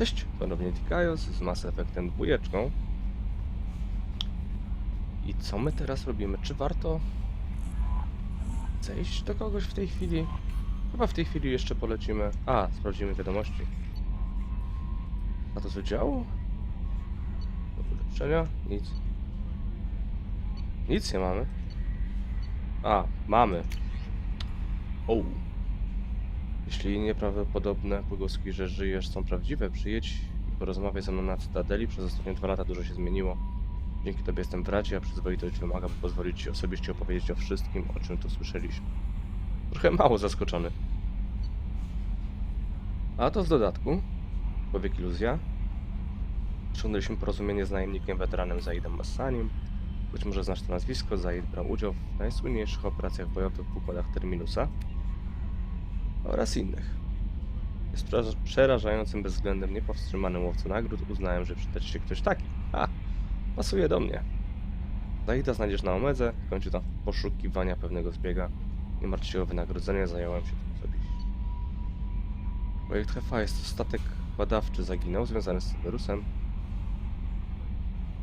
Cześć, ponownie Dikajos z Mass Effectem 2. I co my teraz robimy? Czy warto zejść do kogoś w tej chwili? Chyba w tej chwili jeszcze polecimy. Sprawdzimy wiadomości. A to co działo? Do ulepszenia? Nic. Nic nie mamy. Mamy. Jeśli nieprawdopodobne pogłoski, że żyjesz, są prawdziwe, przyjedź i porozmawiaj ze mną na Cytadeli. Przez ostatnie 2 lata dużo się zmieniło. Dzięki tobie jestem w Radzie, a przyzwoitość wymaga, by pozwolić ci osobiście opowiedzieć o wszystkim, o czym tu słyszeliśmy. Trochę mało zaskoczony. A to w dodatku, człowiek iluzja. Osiągnęliśmy porozumienie z najemnikiem weteranem Zaidem Massanim. Być może znasz to nazwisko. Zaid brał udział w najsłynniejszych operacjach bojowych w układach Terminusa oraz innych. Jest przerażającym bezwzględem niepowstrzymanym łowcą nagród. Uznałem, że przyda ci się ktoś taki. Pasuje do mnie. Zaida znajdziesz na Omedze, kończy tam poszukiwania pewnego zbiega. Nie martw się o wynagrodzenie, zająłem się tym osobiście. Projekt Hefa jest to statek badawczy, zaginął, związany z Cyberusem.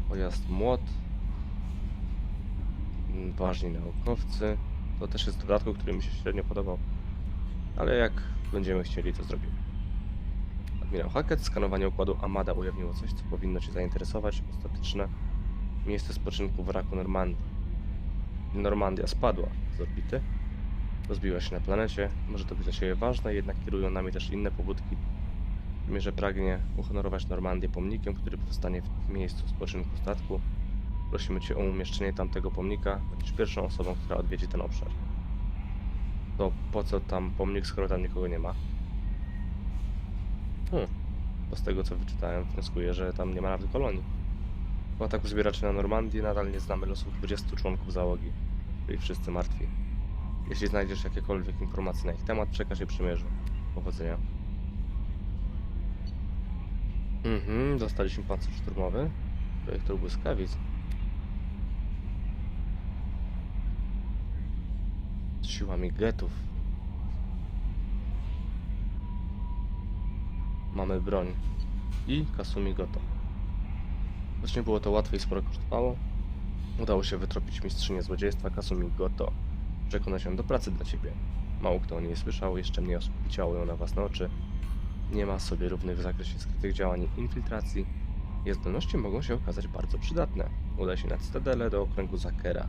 Pojazd Młot. Ważni naukowcy. To też jest dodatek, który mi się średnio podobał. Ale jak będziemy chcieli, to zrobimy. Admirał Hackett, skanowanie układu Amada ujawniło coś, co powinno cię zainteresować. Ostateczne miejsce spoczynku wraku Normandii. Normandia spadła z orbity. Rozbiła się na planecie. Może to być dla ciebie ważne, jednak kierują nami też inne pobudki. W mierze pragnie uhonorować Normandię pomnikiem, który powstanie w miejscu spoczynku statku. Prosimy cię o umieszczenie tamtego pomnika. Będziesz pierwszą osobą, która odwiedzi ten obszar. To po co tam pomnik, skoro tam nikogo nie ma? Bo z tego co wyczytałem, wnioskuję, że tam nie ma nawet kolonii. Po ataku zbieraczy na Normandię nadal nie znamy losów 20 członków załogi, byli wszyscy martwi. Jeśli znajdziesz jakiekolwiek informacje na ich temat, przekaż je przymierzu. Powodzenia. Dostaliśmy pancerz szturmowy. Projektor błyskawic. Z siłami getów. Mamy broń. I Kasumi Goto. Właśnie było to łatwe i sporo kosztowało. Udało się wytropić mistrzynię złodziejstwa Kasumi Goto. Przekona się do pracy dla ciebie. Mało kto o niej słyszał, jeszcze mniej osób widziało ją na własne oczy. Nie ma sobie równych w zakresie skrytych działań i infiltracji. Jej zdolności mogą się okazać bardzo przydatne. Udaj się na Cytadelę do okręgu Zakera.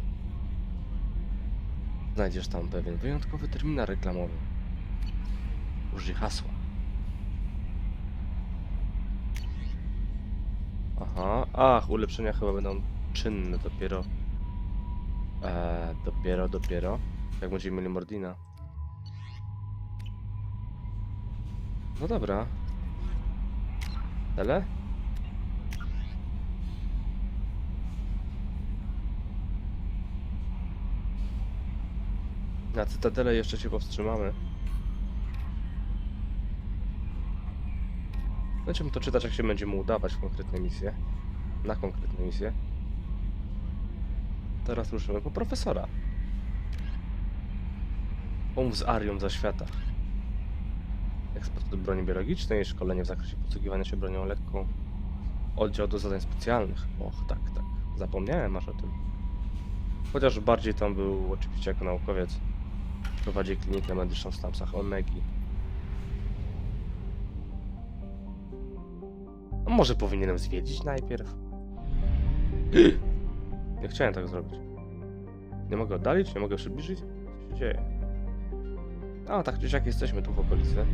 Znajdziesz tam pewien wyjątkowy terminal reklamowy. Użyj hasła. Ulepszenia chyba będą czynne dopiero. Dopiero. Jak będziemy mieli Mordina. No dobra. Tyle? Na Cytadelę jeszcze się powstrzymamy. Będziemy to czytać, jak się będziemy udawać w konkretne misje. Na konkretne misje. Teraz ruszymy po profesora. Pomów z Arią za świata. Eksport do broni biologicznej, szkolenie w zakresie posługiwania się bronią lekką. Oddział do zadań specjalnych. Tak. Zapomniałem aż o tym. Chociaż bardziej tam był oczywiście jako naukowiec. Prowadzi klinikę medyczną w Stamsach Omegi. A może powinienem zwiedzić najpierw? Nie chciałem tak zrobić. Nie mogę oddalić? Nie mogę przybliżyć? Co się dzieje? Tak czy siak jesteśmy tu w okolicy.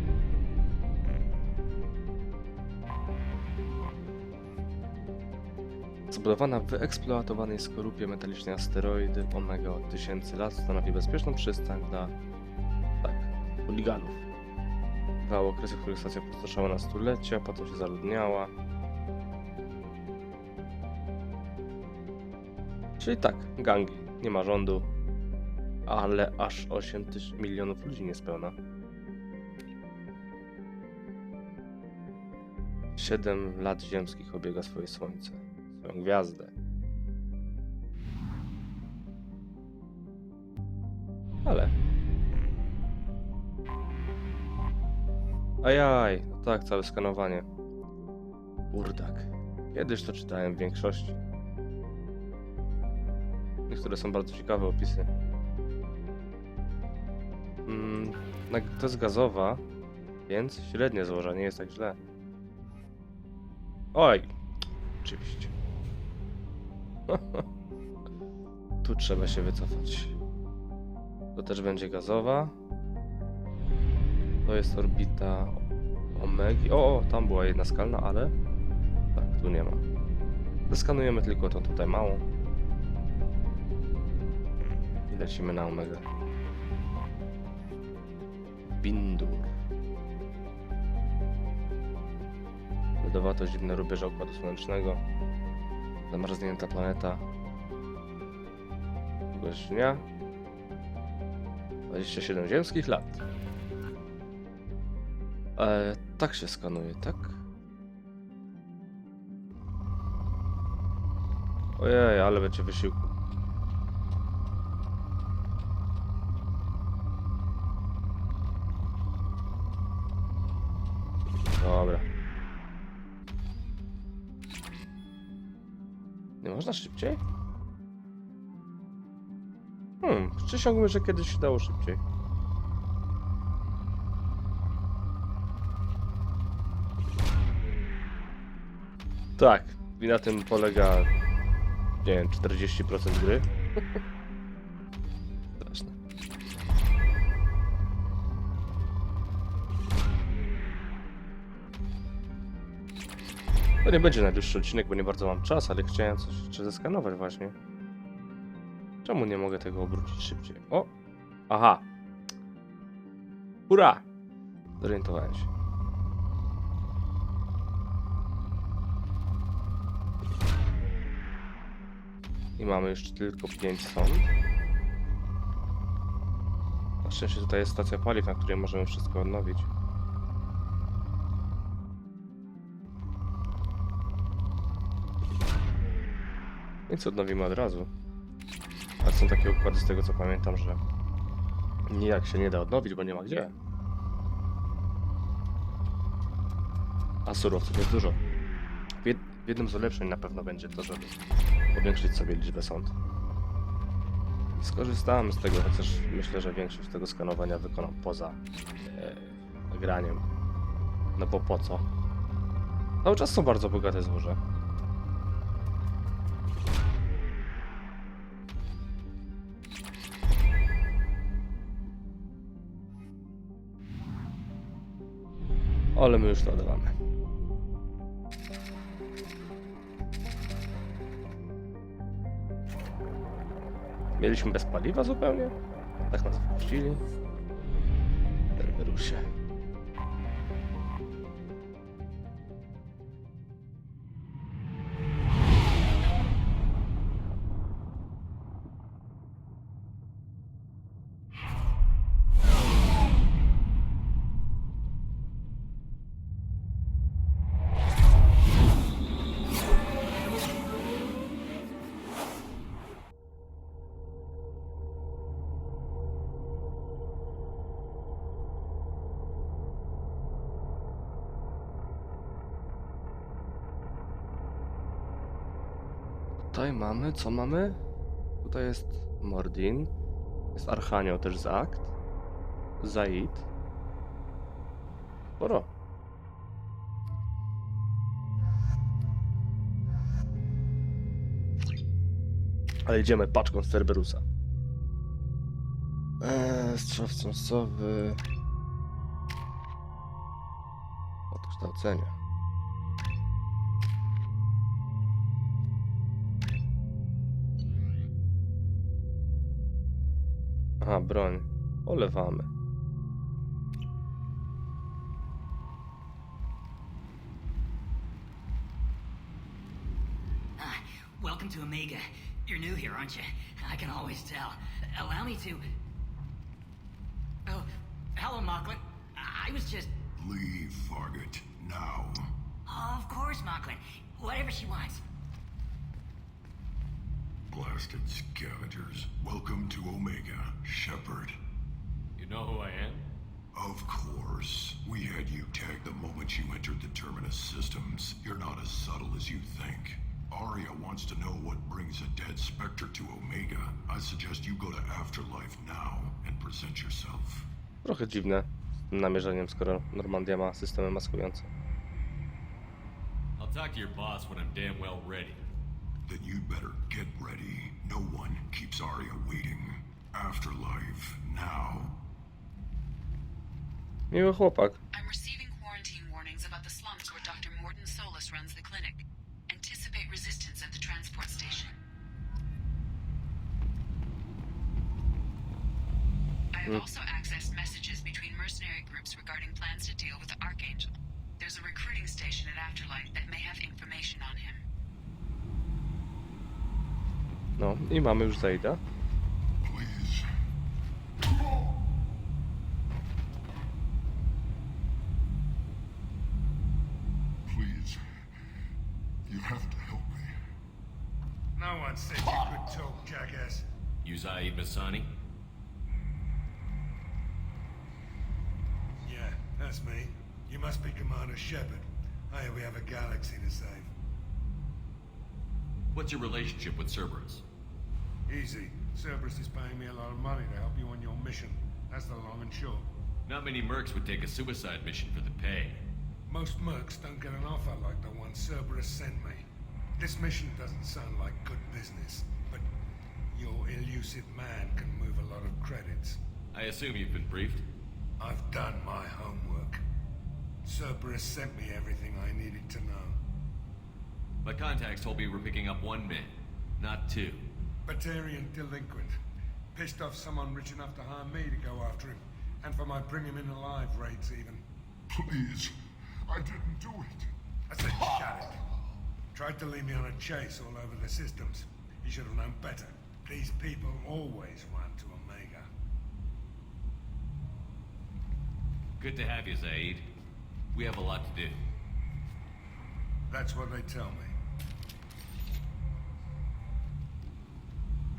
Zbudowana w wyeksploatowanej skorupie metalicznej asteroidy Omega od tysięcy lat stanowi bezpieczną przystań dla... chuliganów. Bywały okresy, w których stacja pustoszała na stulecia, potem się zaludniała. Czyli gangi. Nie ma rządu. Ale aż 8 milionów ludzi niespełna. 7 lat ziemskich obiega swoje słońce. Swoją gwiazdę. Ale... Ajaj, całe skanowanie. Urdak. Kiedyś to czytałem w większości. Niektóre są bardzo ciekawe opisy. To jest gazowa, więc średnie złożenie jest tak źle. Oj! Oczywiście. Tu trzeba się wycofać. To też będzie gazowa. To jest orbita Omegi. O, tam była jedna skalna, ale tak, tu nie ma. Zeskanujemy tylko tą tutaj małą. I lecimy na Omegę. Bindur. Lodowatość dziwne rubieże Układu Słonecznego. Zamarznięta planeta. Długość dnia 27 ziemskich lat. Tak się skanuje, tak? Ojej, ale będzie wysiłku. Dobra. Nie można szybciej? Przysiągłem, że kiedyś się dało szybciej. Tak, i na tym polega, nie wiem, 40% gry. Straszne. To nie będzie najdłuższy odcinek, bo nie bardzo mam czas, ale chciałem coś jeszcze zeskanować właśnie. Czemu nie mogę tego obrócić szybciej? O! Aha! Hurra! Zorientowałem się. I mamy już tylko 5 sond. Na szczęście tutaj jest stacja paliw, na której możemy wszystko odnowić. Więc odnowimy od razu. Ale są takie układy, z tego co pamiętam, że nijak się nie da odnowić, bo nie ma gdzie. A surowców jest dużo. W jednym z ulepszeń na pewno będzie to, żeby powiększyć sobie liczbę sond. Skorzystałem z tego, chociaż myślę, że większość tego skanowania wykonam poza graniem. No bo po co? Cały czas są bardzo bogate złoża. Ale my już to dodamy. Mieliśmy bez paliwa zupełnie? Tak nas wpuścili. Cerberusie. Tutaj mamy, co mamy? Tutaj jest Mordin, jest Archanioł też z Akt, Zaid. Sporo. Ale idziemy paczką z Cerberusa. Strzał wstrząsowy. Odkształcenie. Aha, broń. Olewamy. Welcome to Omega. You're new here, aren't you? I can always tell. Allow me to... Oh, hello, Mocklin. I was just... Leave, Fargate, now. Of course, Mocklin. Whatever she wants. Blasted scavengers. Welcome to Omega, Shepard. You know who I am? Of course. We had you tagged the moment you entered the Terminus systems. You're not as subtle as you think. Arya wants to know what brings a dead Spectre to Omega. I suggest you go to Afterlife now and present yourself. Trochę dziwne z tym namierzeniem, skoro Normandia ma systemy maskujące. I'll talk to your boss when I'm damn well ready. Then you'd better get ready. No one keeps Arya waiting. Afterlife now. Miły chłopak. I'm receiving quarantine warnings about the slums where Dr. Morton Solus runs the clinic. Anticipate resistance at the transport station. I have also accessed messages between mercenary groups regarding plans to deal with the Archangel. There's a recruiting station at Afterlife that may have information on him. No i mamy już Zejda. Please. Please. You have to help me. No one said you could talk, jackass. You Zaid Masani? Yeah, that's me. You must be Commander Shepard. Hey, we have a galaxy to save. What's your relationship with Cerberus? Easy. Cerberus is paying me a lot of money to help you on your mission. That's the long and short. Not many mercs would take a suicide mission for the pay. Most mercs don't get an offer like the one Cerberus sent me. This mission doesn't sound like good business, but your elusive man can move a lot of credits. I assume you've been briefed? I've done my homework. Cerberus sent me everything I needed to know. My contacts told me we're picking up one man, not two. Batarian delinquent. Pissed off someone rich enough to hire me to go after him. And for my bring him in alive rates even. Please. I didn't do it. I said shut it. Tried to lead me on a chase all over the systems. He should have known better. These people always run to Omega. Good to have you, Zaid. We have a lot to do. That's what they tell me.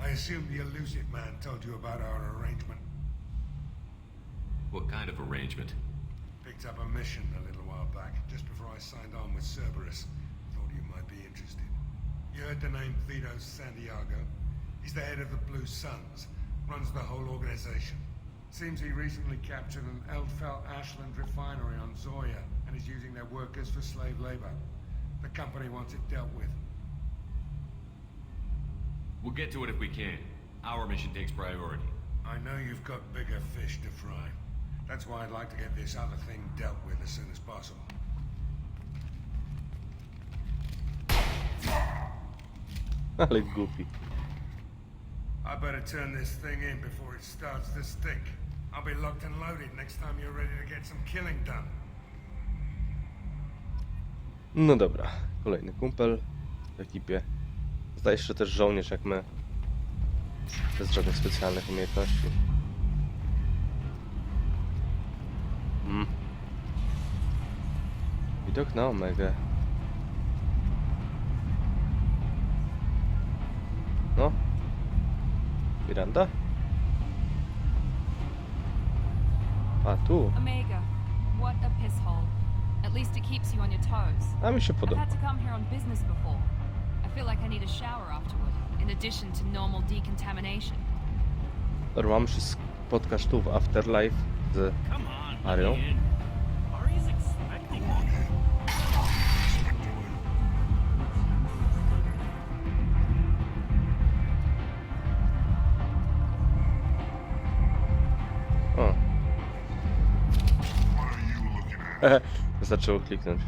I assume the elusive man told you about our arrangement. What kind of arrangement? Picked up a mission a little while back, just before I signed on with Cerberus. Thought you might be interested. You heard the name Vito Santiago? He's the head of the Blue Suns, runs the whole organization. Seems he recently captured an Eldfell Ashland refinery on Zoya and is using their workers for slave labor. The company wants it dealt with. We'll get to it if we can. Our mission takes priority. I know you've got bigger fish to fry. That's why I'd like to get this other thing dealt with as soon as possible. Ale głupi. I better turn this thing in before it starts to stink. I'll be locked and loaded next time you're ready to get some killing done. No dobra, kolejny kumpel w ekipie. Zdaje się, że też żołnierz jak my. Bez żadnych specjalnych umiejętności. Widok na Omegę. No. Miranda? A tu. Omega, what a piss hole. At least it keeps you on your toes. A mi się I've podoba. had to come here on business before. I feel like I need a shower afterward, in addition to normal decontamination. Dobra, mamy się spotkać tu w Afterlife z Arią. Ari's expecting me. O, What are you looking at? zaczęło kliknąć.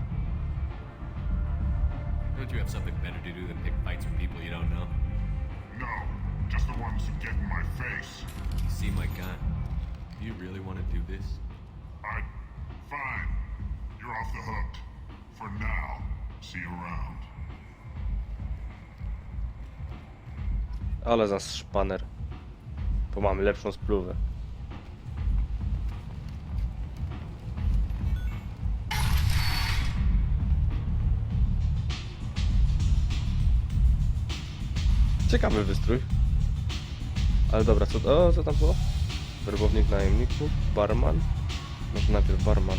Don't you have something better to do than pick fights with people you don't know? No, just the ones who get in my face. You seem like God. Do you really want to do this? Fine. You're off the hook. For now. See you around. Ale za szpaner. Bo mamy lepszą spluwę. Ciekawy wystrój. Ale dobra, co tam było? Werbownik najemników, barman. Może najpierw barman.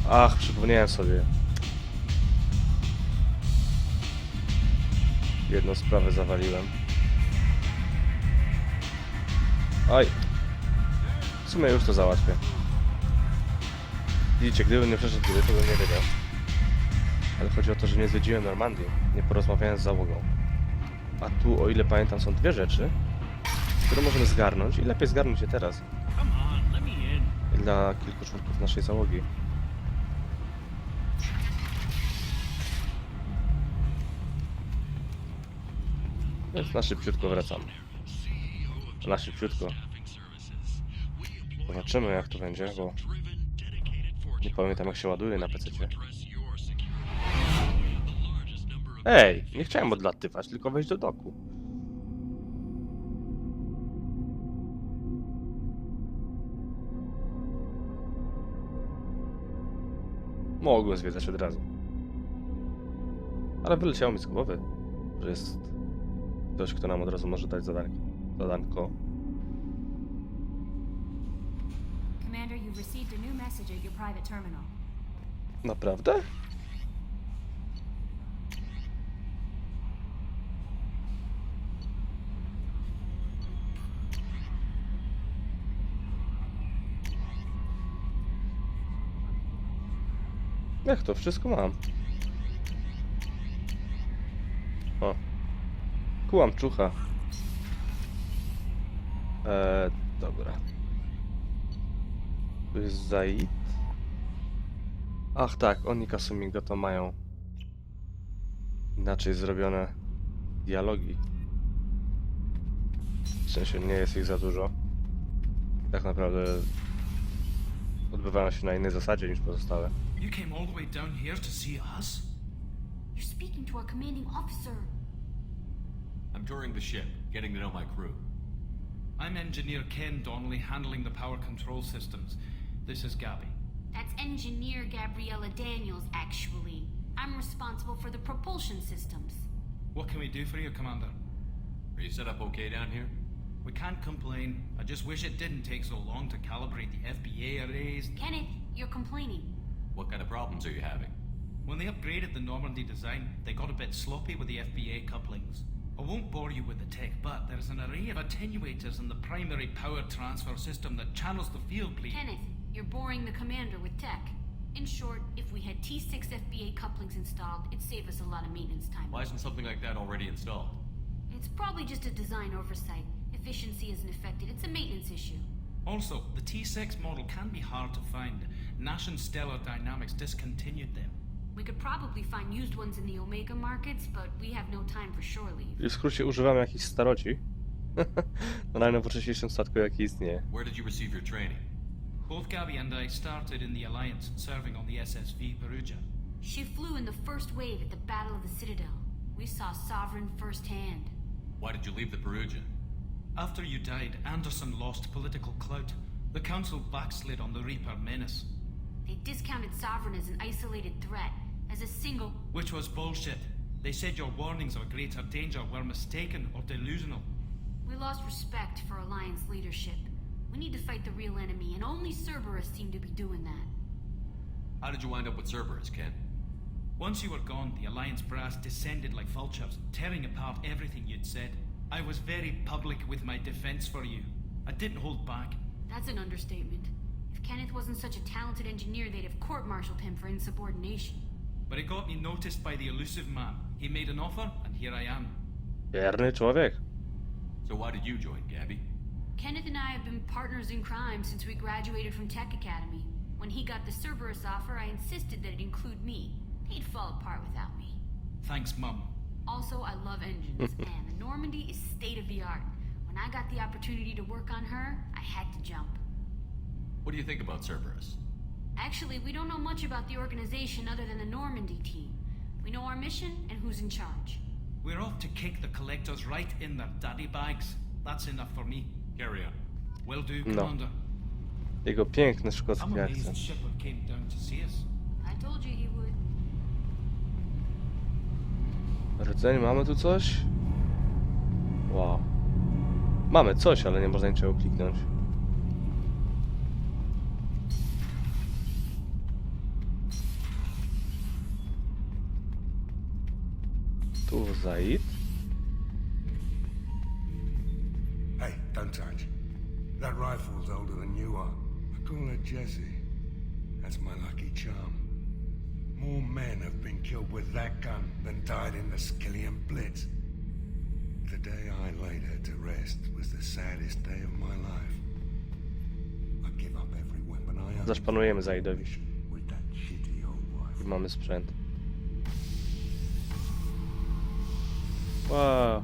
Ach, przypomniałem sobie. Jedną sprawę zawaliłem. Oj. W sumie już to załatwię. Widzicie, gdybym nie przeszedł gry, to bym nie wiedział. Ale chodzi o to, że nie zwiedziłem Normandii. Nie porozmawiałem z załogą. A tu, o ile pamiętam, są dwie rzeczy, które możemy zgarnąć i lepiej zgarnąć je teraz. I dla kilku członków naszej załogi. Więc na szybciutko wracamy. Na szybciutko. Zobaczymy, jak to będzie, bo nie pamiętam, jak się ładuje na PC-cie. Ej, nie chciałem odlatywać, tylko wejść do doku. Mogłem zwiedzać od razu. Ale wyleciało mi z głowy, że jest ktoś, kto nam od razu może dać zadanko. Commander, you've received a new message at your private terminal. Naprawdę? Jak to? Wszystko mam. O. Kułam czucha. Dobra. Tu jest Zaid. Ach tak, oni Kasumigo to mają inaczej zrobione dialogi. W sensie nie jest ich za dużo. Tak naprawdę odbywają się na innej zasadzie niż pozostałe. You came all the way down here to see us? You're speaking to our commanding officer. I'm touring the ship, getting to know my crew. I'm Engineer Ken Donnelly, handling the power control systems. This is Gabby. That's Engineer Gabriella Daniels, actually. I'm responsible for the propulsion systems. What can we do for you, Commander? Are you set up okay down here? We can't complain. I just wish it didn't take so long to calibrate the FBA arrays. Kenneth, you're complaining. What kind of problems are you having? When they upgraded the Normandy design, they got a bit sloppy with the FBA couplings. I won't bore you with the tech, but there's an array of attenuators in the primary power transfer system that channels the field bleed. Kenneth, you're boring the commander with tech. In short, if we had T6 FBA couplings installed, it'd save us a lot of maintenance time. Why isn't something like that already installed? It's probably just a design oversight. Efficiency isn't affected. It's a maintenance issue. Also, the T6 model can be hard to find. Nash and Stellar Dynamics discontinued them. We could probably find used ones in the Omega markets, but we have no time for shore leave. I w skrócie używamy jakichś staroci. Na najnowocześniejszym statku, jaki istnieje. Where did you receive your training? Both Gabby and I started in the Alliance, serving on the SSV Perugia. She flew in the first wave at the Battle of the Citadel. We saw Sovereign firsthand. Why did you leave the Perugia? After you died, Anderson lost political clout. The Council backslid on the Reaper menace. They discounted Sovereign as an isolated threat, as a single... Which was bullshit. They said your warnings of greater danger were mistaken or delusional. We lost respect for Alliance leadership. We need to fight the real enemy, and only Cerberus seemed to be doing that. How did you wind up with Cerberus, Ken? Once you were gone, the Alliance brass descended like vultures, tearing apart everything you'd said. I was very public with my defense for you. I didn't hold back. That's an understatement. If Kenneth wasn't such a talented engineer, they'd have court-martialed him for insubordination. But it got me noticed by the elusive man. He made an offer, and here I am. Wierny człowiek. So why did you join, Gabby? Kenneth and I have been partners in crime since we graduated from Tech Academy. When he got the Cerberus offer, I insisted that it include me. He'd fall apart without me. Thanks, Mum. Also, I love engines, and the Normandy is state-of-the-art. When I got the opportunity to work on her, I had to jump. What do you think about Cerberus? Actually, we don't know much about the organization other than the Normandy team. We know our mission and who's in charge. We're off to kick the collectors right in their daddy bags. That's enough for me. Carry on. Will do, No. Commander. Jego piękny I'm szkocki amazed akcent. Shepard came down to see us. I told you he would. Rdzeń, mamy tu coś? Wow. Mamy coś, ale nie można niczego kliknąć. Tu Zaid. Hey, don't touch. That rifle's older than you are. I call her Jessie. That's my lucky charm. More men have been killed with that gun than died in the Skillian Blitz. The day I laid her to rest was the saddest day of my life. I give up every weapon I own. Zaszpanujemy Zaidowi. With that shitty old I rifle. mamy sprzęt. Wow.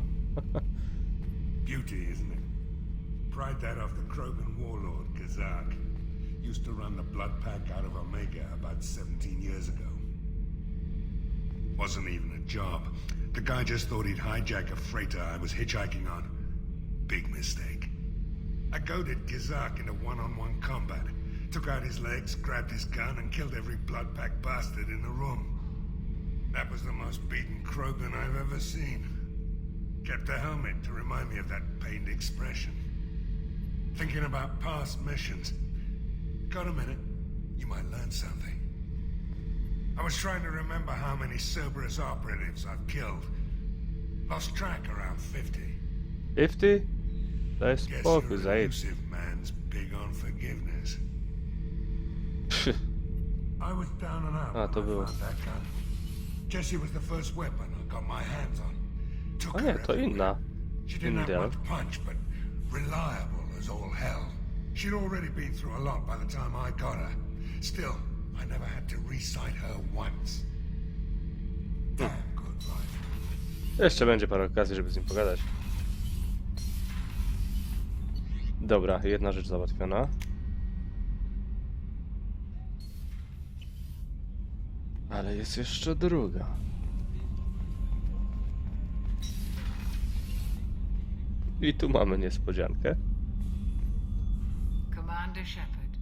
Beauty, isn't it? Pried that off the Krogan warlord, Kazak. Used to run the blood pack out of Omega about 17 years ago. Wasn't even a job. The guy just thought he'd hijack a freighter I was hitchhiking on. Big mistake. I goaded Kazak into one-on-one combat. Took out his legs, grabbed his gun, and killed every blood pack bastard in the room. That was the most beaten Krogan I've ever seen. Kept a helmet to remind me of that pained expression. Thinking about past missions. Got a minute? You might learn something. I was trying to remember how many Cerberus operatives I've killed. Lost track around 50. 50? Daj Guess spokój, your Zaid. elusive man's big on forgiveness. I was down and out A, to when I było. found that gun. Jessie was the first weapon I got my hands on. Took O her nie, to everywhere. inna. She didn't have India. much punch, but reliable as all hell. She'd already been through a lot by the time I got her. Still, I never had to recite her once. Damn good life. Jeszcze będzie parę okazji, żeby z nim pogadać. Dobra, jedna rzecz załatwiona. Ale jest jeszcze druga. I tu mamy niespodziankę. Commander Shepard,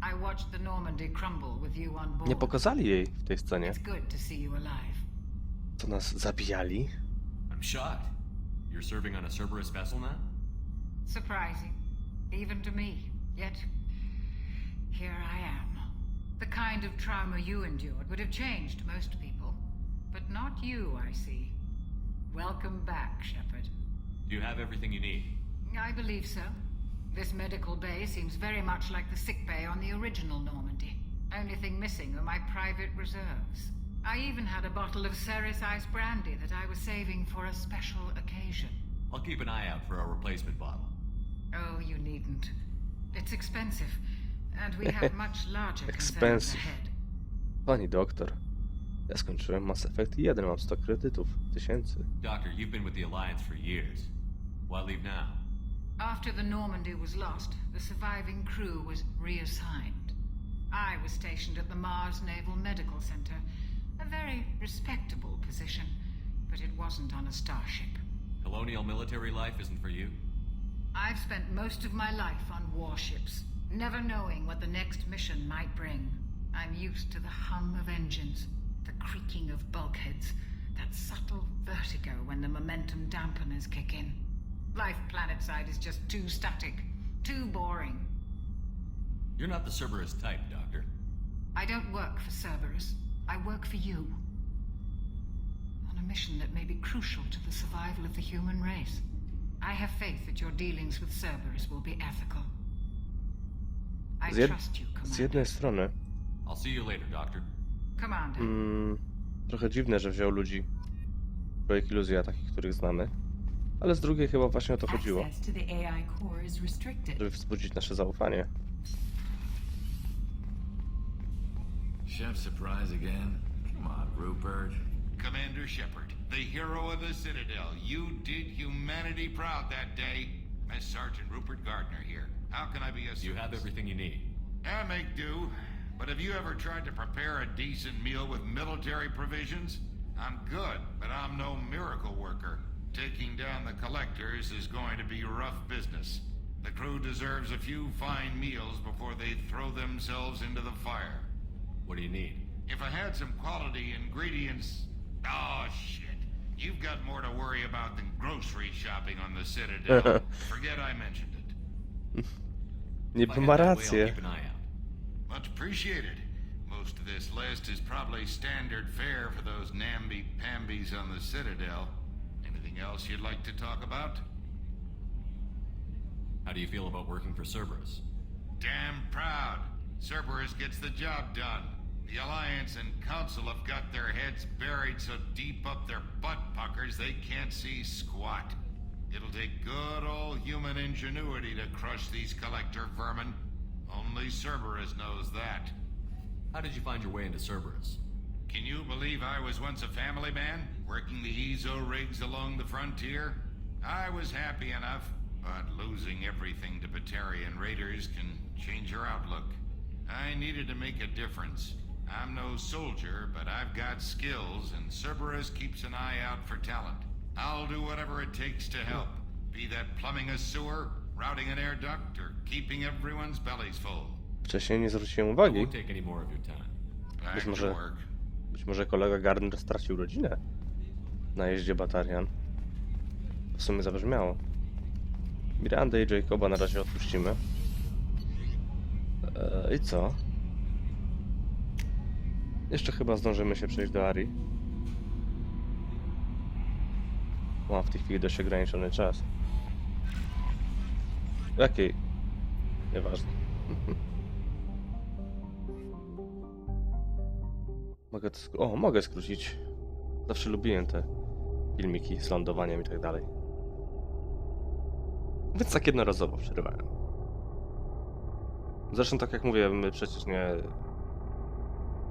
I watched the Normandy crumble with you on board. Nie pokazali jej w tej scenie. It's good to see you alive. To nas zabijali. I'm shocked. You're serving on a Cerberus vessel now? Surprising, even to me. Yet, here I am. The kind of trauma you endured would have changed most people. But not you, I see. Welcome back, Shepard. Do you have everything you need? I believe so. This medical bay seems very much like the sick bay on the original Normandy. Only thing missing are my private reserves. I even had a bottle of Ceres Ice brandy that I was saving for a special occasion. I'll keep an eye out for a replacement bottle. Oh, you needn't. It's expensive, and we have much larger concerns Expensive. ahead. Pani doktor. Ja skończyłem Mass Effect 1, mam 100 kredytów. 1000. Doctor, you've been with the Alliance for years. Why leave now? After the Normandy was lost, the surviving crew was reassigned. I was stationed at the Mars Naval Medical Center, a very respectable position, but it wasn't on a starship. Colonial military life isn't for you? I've spent most of my life on warships, never knowing what the next mission might bring. I'm used to the hum of engines, the creaking of bulkheads, that subtle vertigo when the momentum dampeners kick in. Life planetside is just too static, too boring. You're not the Cerberus type, Doctor. I don't work for Cerberus. I work for you. On a mission that may be crucial to the survival of the human race. I have faith that your dealings with Cerberus will be ethical. I trust you, Z Commander. jednej strony I'll see you later, Doctor. Commander. trochę dziwne, że wziął ludzi projekt Iluzja, takich, których znamy. Ale z drugiej chyba właśnie o to chodziło. Access to the AI core is restricted. Żeby wzbudzić nasze zaufanie. Chef surprise again? Come on, Rupert. Commander Shepard, the hero of the Citadel. You did humanity proud that day. Mass Sergeant Rupert Gardner here. How can I be of You have service? everything you need. I make do. But have you ever tried to prepare a decent meal with military provisions? I'm good, but I'm no miracle worker. Taking down the collectors is going to be rough business. The crew deserves a few fine meals before they throw themselves into the fire. What do you need? If I had some quality ingredients... Oh, shit. You've got more to worry about than grocery shopping on the Citadel. Forget I mentioned it. Niby If I ma head that way, I'll rację. keep an eye out. Much appreciated. Most of this list is probably standard fare for those namby-pambies on the Citadel. Anything else you'd like to talk about? How do you feel about working for Cerberus? Damn proud. Cerberus gets the job done. The Alliance and Council have got their heads buried so deep up their butt puckers they can't see squat. It'll take good old human ingenuity to crush these collector vermin. Only Cerberus knows that. How did you find your way into Cerberus? Can you believe I was once a family man, working the EZO rigs along the frontier? I was happy enough, but losing everything to Batarian raiders can change your outlook. I needed to make a difference. I'm no soldier, but I've got skills, and Cerberus keeps an eye out for talent. I'll do whatever it takes to help, be that plumbing a sewer, routing an air duct, or keeping everyone's bellies full. Wcześniej nie zwróciłem I uwagi. won't take any more of your time. Back to work. Być może kolega Gardner stracił rodzinę na jeździe Batarian. W sumie zabrzmiało. Mirandę i Jacoba na razie odpuścimy. I co? Jeszcze chyba zdążymy się przejść do Arii. Mam w tej chwili dość ograniczony czas. Jakiej? Nieważne. Mogę to mogę skrócić. Zawsze lubiłem te filmiki z lądowaniem i tak dalej. Więc tak jednorazowo przerywałem. Zresztą tak jak mówię, my przecież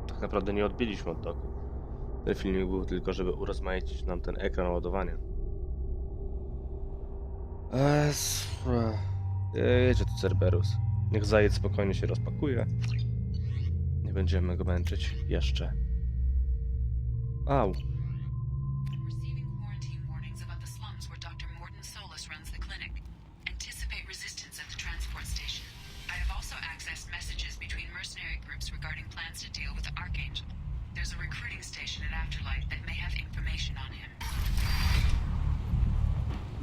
tak naprawdę nie odbiliśmy od doku. Ten filmik był tylko, żeby urozmaicić nam ten ekran ładowania. Jedzie tu Cerberus. Niech zajec spokojnie się rozpakuje. Nie będziemy go męczyć jeszcze. Au. Receiving quarantine warnings about the slums where Dr. Morden Solus runs the clinic. Anticipate resistance at the transport station. I have also accessed messages between mercenary groups regarding plans to deal with the Archangel. There's a recruiting station at Afterlight that may have information on him.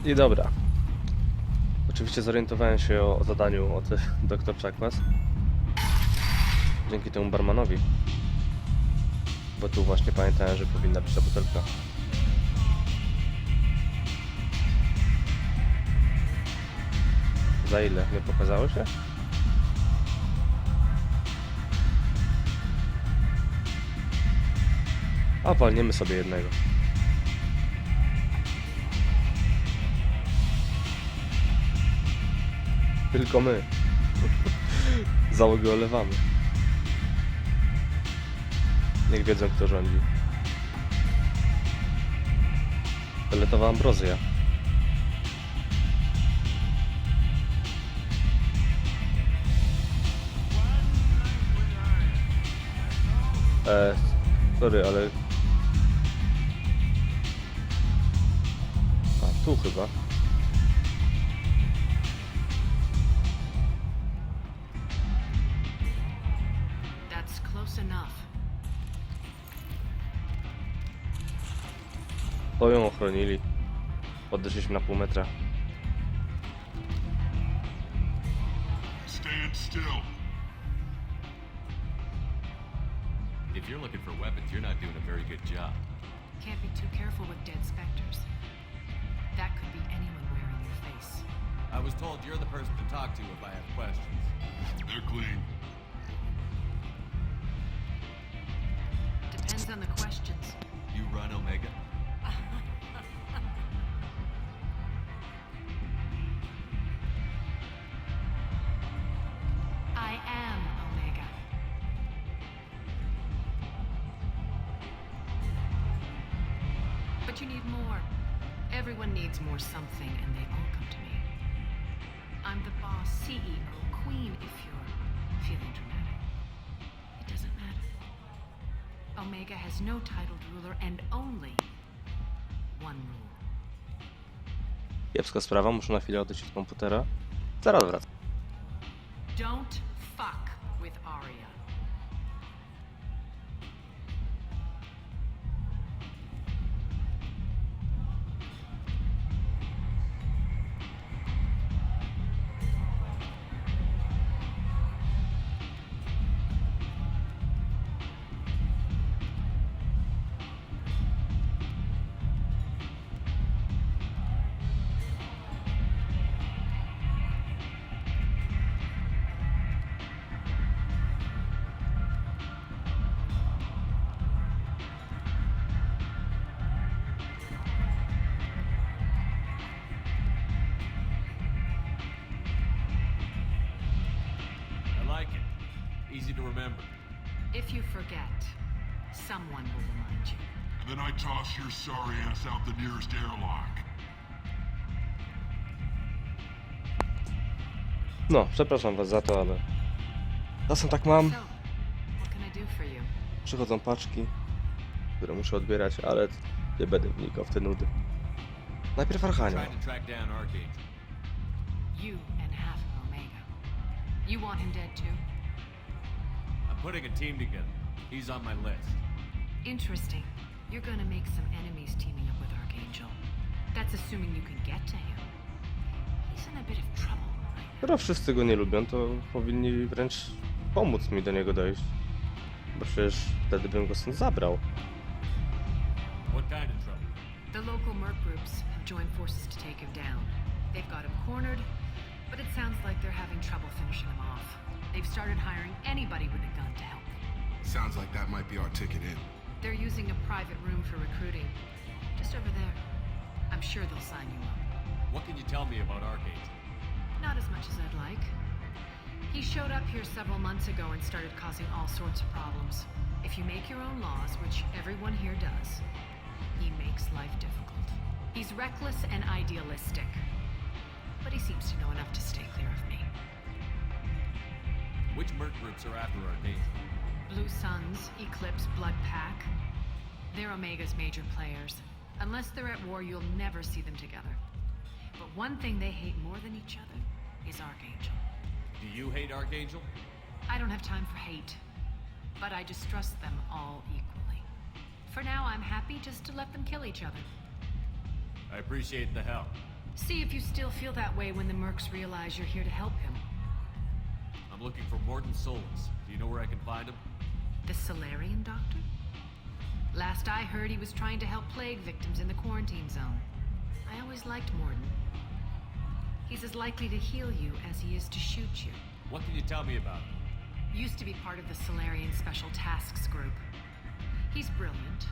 I dobra. Oczywiście zorientowałem się o zadaniu od Dr. Chakwas. Dzięki temu barmanowi. Bo tu właśnie pamiętałem, że powinna być ta butelka. Za ile? Nie pokazało się? A walniemy sobie jednego. Tylko my. Załogę olewamy. Niech wiedzą, kto rządzi. Fioletowa ambrozja. Sorry, ale... A, tu chyba. That's close enough. To ją ochronili. Podeszliśmy na pół metra. Stand still. If you're looking for weapons, you're not doing a very good job. Can't be too careful with dead specters. That could be anyone wearing your face. I was told you're the person to talk to if I have questions. They're clean. Depends on the questions. You run Omega? I am Omega. But you need more. Everyone needs more something, and they all come to me. I'm the boss, CEO, queen, if you're feeling dramatic. It doesn't matter. Omega has no titled ruler and only one rule. Kiepska sprawa, muszę na chwilę odejść od komputera. Zaraz wracam. Don't fuck with Arya. remember. If you forget, someone will remind you. And then I toss your sorry ass out the nearest airlock. No, przepraszam was za to, ale czasem tak mam. So, what can I do for you? Przychodzą paczki, które muszę odbierać, ale nie będę wnikał w te nudy. Najpierw Archanioł. Trying to track down Archangel. You and half of Omega. You want him dead too? I'm putting a team together. He's on my list. Interesting. You're gonna make some enemies teaming up with Archangel. That's assuming you can get to him. He's in a bit of trouble right now. Skoro wszyscy go nie lubią, to powinni wręcz pomóc mi do niego dojść. Bo przecież wtedy bym go stąd zabrał. What kind of trouble? The local merc groups have joined forces to take him down. They've got him cornered, but it sounds like they're having trouble finishing him off. They've started hiring anybody with a gun to help them. Sounds like that might be our ticket in. They're using a private room for recruiting. Just over there. I'm sure they'll sign you up. What can you tell me about Archangel? Not as much as I'd like. He showed up here several months ago and started causing all sorts of problems. If you make your own laws, which everyone here does, he makes life difficult. He's reckless and idealistic. But he seems to know enough to stay clear of me. Which merc groups are after Archangel? Blue Suns, Eclipse, Blood Pack. They're Omega's major players. Unless they're at war, you'll never see them together. But one thing they hate more than each other is Archangel. Do you hate Archangel? I don't have time for hate, but I distrust them all equally. For now, I'm happy just to let them kill each other. I appreciate the help. See if you still feel that way when the mercs realize you're here to help him. I'm looking for Morden Solus. Do you know where I can find him? The Solarian doctor? Last I heard, he was trying to help plague victims in the quarantine zone. I always liked Morden. He's as likely to heal you as he is to shoot you. What can you tell me about him? Used to be part of the Solarian Special Tasks Group. He's brilliant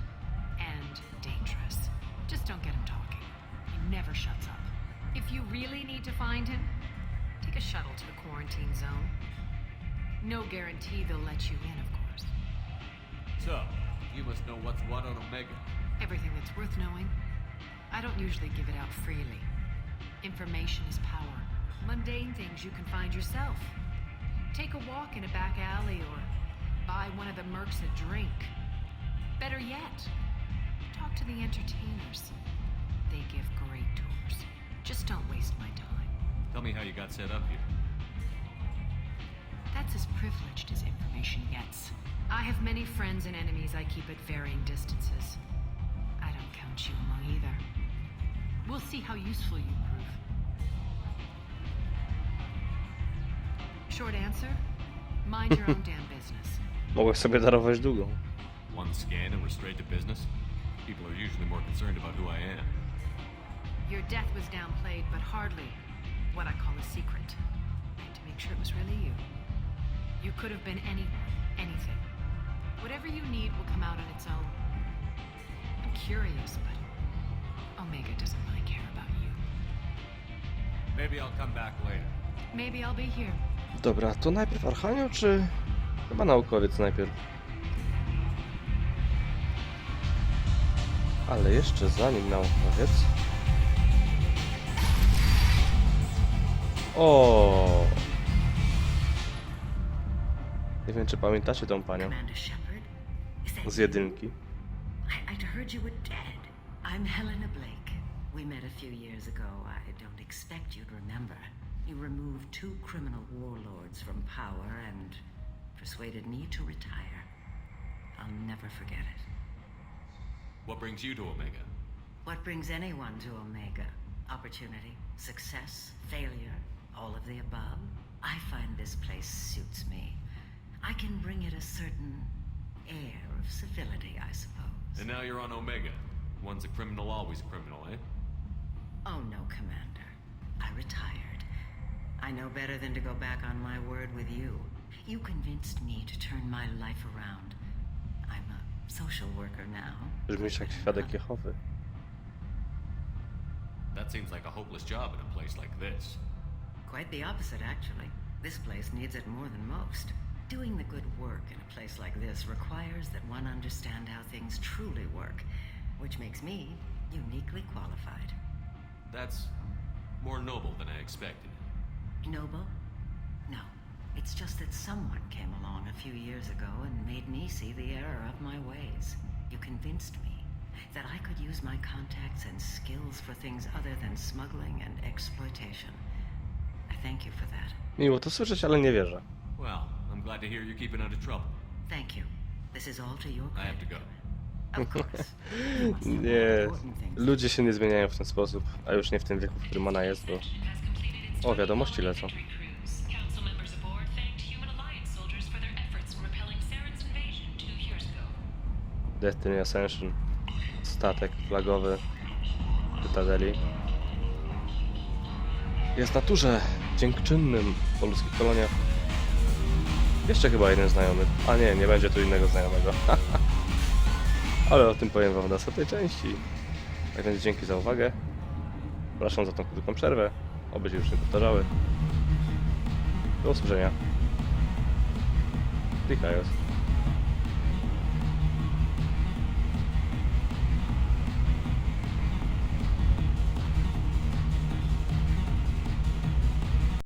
and dangerous. Just don't get him talking. He never shuts up. If you really need to find him, take a shuttle to the quarantine zone. No guarantee they'll let you in, of course. So, you must know what's what on Omega. Everything that's worth knowing. I don't usually give it out freely. Information is power. Mundane things you can find yourself. Take a walk in a back alley or buy one of the mercs a drink. Better yet, talk to the entertainers. They give great tours. Just don't waste my time. Tell me how you got set up here. That's as privileged as information gets. I have many friends and enemies I keep at varying distances. I don't count you among either. We'll see how useful you prove. Short answer, mind your own damn business. Mogę sobie darować długą. One scan and we're straight to business? People are usually more concerned about who I am. Your death was downplayed, but hardly what I call a secret. I had to make sure it was really you. You could have been anyone, anything. Whatever you need will come out on its own. I'm curious, but Omega doesn't really care about you. Maybe I'll come back later. Maybe I'll be here. Dobra, to najpierw Archanioł, czy chyba naukowiec najpierw? Ale jeszcze zanim naukowiec... O! Nie wiem, czy pamiętacie tą panią Commander Shepard? Is that z jedynki. I'd heard you were dead. I'm Helena Blake. We met a few years ago. I don't expect you'd remember. You removed 2 criminal warlords from power and persuaded me to retire. I'll never forget it. What brings you to Omega? What brings anyone to Omega? Opportunity, success, failure, all of the above. I find this place suits me. I can bring it a certain air of civility, I suppose. And now you're on Omega. Once a criminal, always a criminal, eh? Oh no, Commander. I retired. I know better than to go back on my word with you. You convinced me to turn my life around. I'm a social worker now. Brzmisz jak świadek Jehowy. That seems like a hopeless job in a place like this. Quite the opposite, actually. This place needs it more than most. Doing the good work in a place like this requires that one understand how things truly work, which makes me uniquely qualified. That's more noble than I expected. Noble? No. It's just that someone came along a few years ago and made me see the error of my ways. You convinced me that I could use my contacts and skills for things other than smuggling and exploitation. I thank you for that. Miło to słyszeć, ale nie wierzę. Well, I'm glad to hear you're keeping out of trouble. Thank you. This is all to your I have to credit. go. Of course. You must have more Nie, important things. ludzie się nie zmieniają w ten sposób, a już nie w tym wieku, w którym ona jest, bo... O, wiadomości lecą. Council members aboard thanked Human Alliance soldiers for their efforts in repelling Saren's invasion 2 years ago. Destiny Ascension, statek flagowy Cytadeli. Jest na turze dziękczynnym po ludzkich koloniach. Jeszcze chyba jeden znajomy. A nie, nie będzie tu innego znajomego. Ale o tym powiem wam w następnej części. Tak więc dzięki za uwagę. Przepraszam za tą krótką przerwę. Oby się już nie powtarzały. Do usłyszenia. Dikajos.